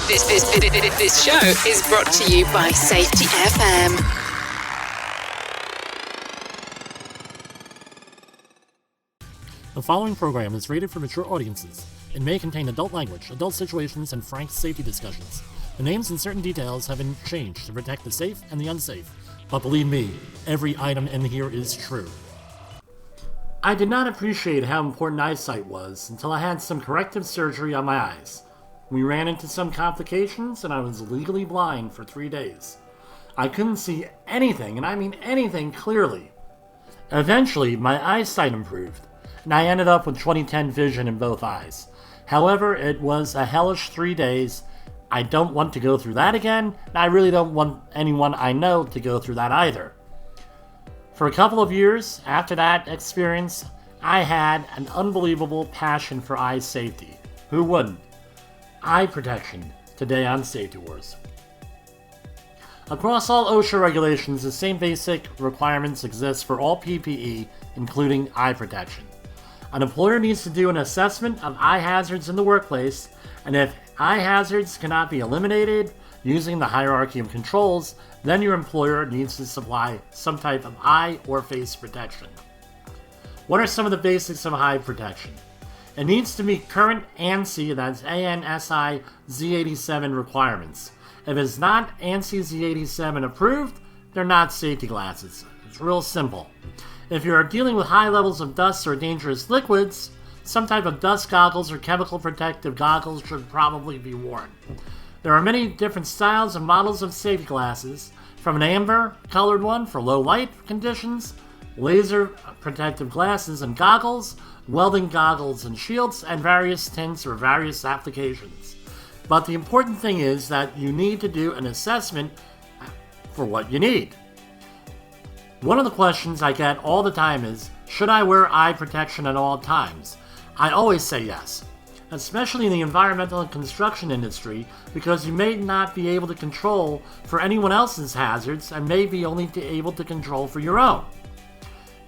This show is brought to you by Safety FM. The following program is rated for mature audiences. It may contain adult language, adult situations, and frank safety discussions. The names and certain details have been changed to protect the safe and the unsafe. But believe me, every item in here is true. I did not appreciate how important eyesight was until I had some corrective surgery on my eyes. We ran into some complications and I was legally blind for 3 days. I couldn't see anything, and I mean anything, clearly. Eventually, my eyesight improved, and I ended up with 20/10 vision in both eyes. However, it was a hellish 3 days. I don't want to go through that again, and I really don't want anyone I know to go through that either. For a couple of years after that experience, I had an unbelievable passion for eye safety. Who wouldn't? Eye protection, today on Safety Wars. Across all OSHA regulations, the same basic requirements exist for all PPE, including eye protection. An employer needs to do an assessment of eye hazards in the workplace, and if eye hazards cannot be eliminated using the hierarchy of controls, then your employer needs to supply some type of eye or face protection. What are some of the basics of eye protection? It needs to meet current ANSI, that's ANSI Z87 requirements. If it's not ANSI Z87 approved, they're not safety glasses. It's real simple. If you are dealing with high levels of dust or dangerous liquids, some type of dust goggles or chemical protective goggles should probably be worn. There are many different styles and models of safety glasses, from an amber colored one for low light conditions, laser protective glasses and goggles, welding goggles and shields, and various tints for various applications. But the important thing is that you need to do an assessment for what you need. One of the questions I get all the time is, should I wear eye protection at all times? I always say yes, especially in the environmental and construction industry, because you may not be able to control for anyone else's hazards and may be only able to control for your own.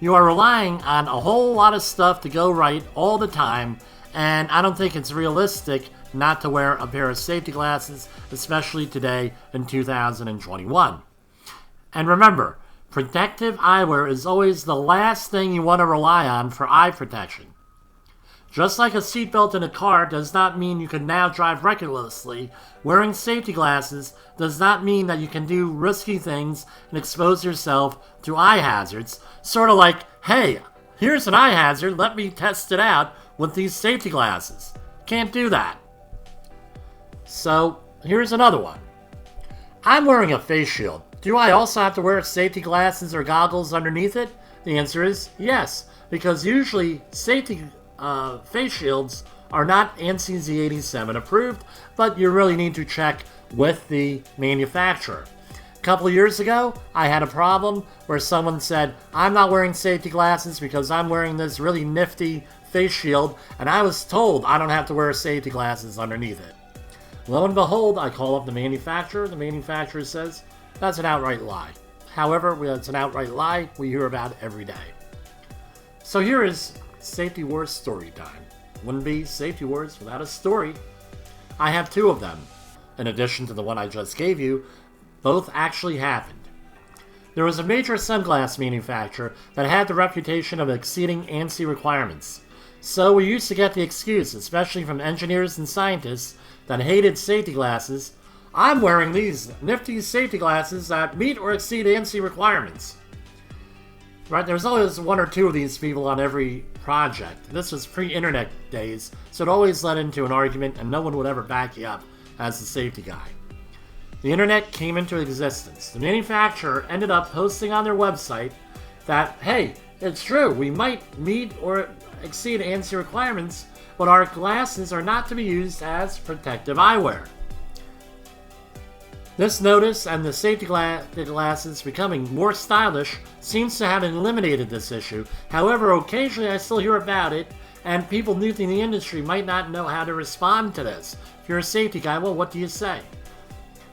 You are relying on a whole lot of stuff to go right all the time, and I don't think it's realistic not to wear a pair of safety glasses, especially today in 2021. And remember, protective eyewear is always the last thing you want to rely on for eye protection. Just like a seatbelt in a car does not mean you can now drive recklessly, wearing safety glasses does not mean that you can do risky things and expose yourself to eye hazards. Sort of like, hey, here's an eye hazard, let me test it out with these safety glasses. Can't do that. So, here's another one. I'm wearing a face shield. Do I also have to wear safety glasses or goggles underneath it? The answer is yes, because usually safety face shields are not ANSI Z87 approved, but you really need to check with the manufacturer. A couple of years ago, I had a problem where someone said, I'm not wearing safety glasses because I'm wearing this really nifty face shield, and I was told I don't have to wear safety glasses underneath it. Lo and behold, I call up the manufacturer. The manufacturer says, that's an outright lie. However, it's an outright lie we hear about every day. So here is Safety Wars story time. Wouldn't be Safety Wars without a story. I have two of them. In addition to the one I just gave you, both actually happened. There was a major sunglass manufacturer that had the reputation of exceeding ANSI requirements. So we used to get the excuse, especially from engineers and scientists that hated safety glasses, I'm wearing these nifty safety glasses that meet or exceed ANSI requirements. Right, there's always one or two of these people on every project. This was pre-internet days, so it always led into an argument and no one would ever back you up as the safety guy. The internet came into existence. The manufacturer ended up posting on their website that, hey, it's true, we might meet or exceed ANSI requirements, but our glasses are not to be used as protective eyewear. This notice and the safety glasses becoming more stylish seems to have eliminated this issue. However, occasionally I still hear about it, and people new to the industry might not know how to respond to this. If you're a safety guy, well, what do you say?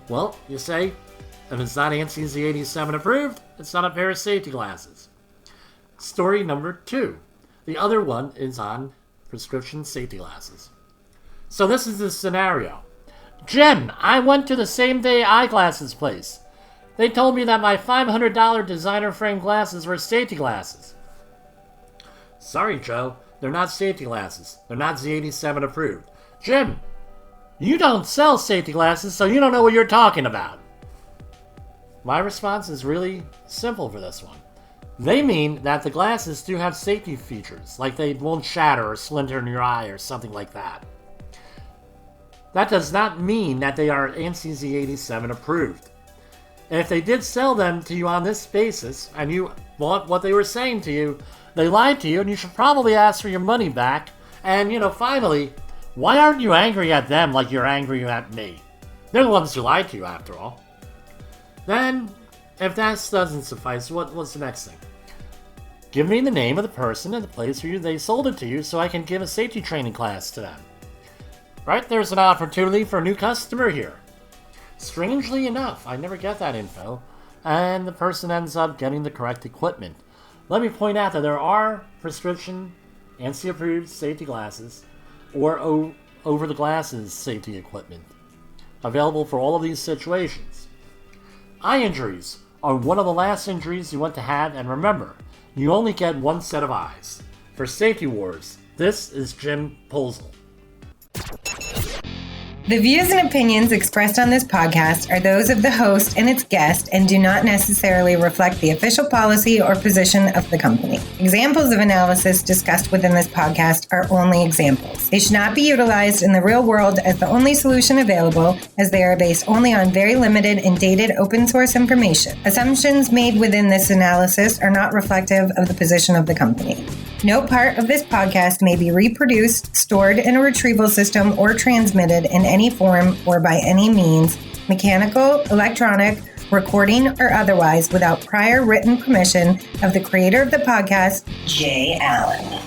Well, you say, if it's not ANSI Z87 approved, it's not a pair of safety glasses. Story number 2. The other one is on prescription safety glasses. So this is the scenario. Jim, I went to the same day eyeglasses place. They told me that my $500 designer frame glasses were safety glasses. Sorry, Joe. They're not safety glasses. They're not Z87 approved. Jim, you don't sell safety glasses, so you don't know what you're talking about. My response is really simple for this one. They mean that the glasses do have safety features, like they won't shatter or splinter in your eye or something like that. That does not mean that they are ANSI Z87 approved. And if they did sell them to you on this basis, and you want what they were saying to you, they lied to you, and you should probably ask for your money back. And, finally, why aren't you angry at them like you're angry at me? They're the ones who lied to you, after all. Then, if that doesn't suffice, what's the next thing? Give me the name of the person and the place where they sold it to you so I can give a safety training class to them. Right, there's an opportunity for a new customer here. Strangely enough, I never get that info, and the person ends up getting the correct equipment. Let me point out that there are prescription, ANSI-approved safety glasses, or over-the-glasses safety equipment, available for all of these situations. Eye injuries are one of the last injuries you want to have, and remember, you only get one set of eyes. For Safety Wars, this is Jim Posel. The views and opinions expressed on this podcast are those of the host and its guest and do not necessarily reflect the official policy or position of the company. Examples of analysis discussed within this podcast are only examples. They should not be utilized in the real world as the only solution available, as they are based only on very limited and dated open source information. Assumptions made within this analysis are not reflective of the position of the company. No part of this podcast may be reproduced, stored in a retrieval system, or transmitted in any form or by any means, mechanical, electronic, recording, or otherwise, without prior written permission of the creator of the podcast, Jay Allen.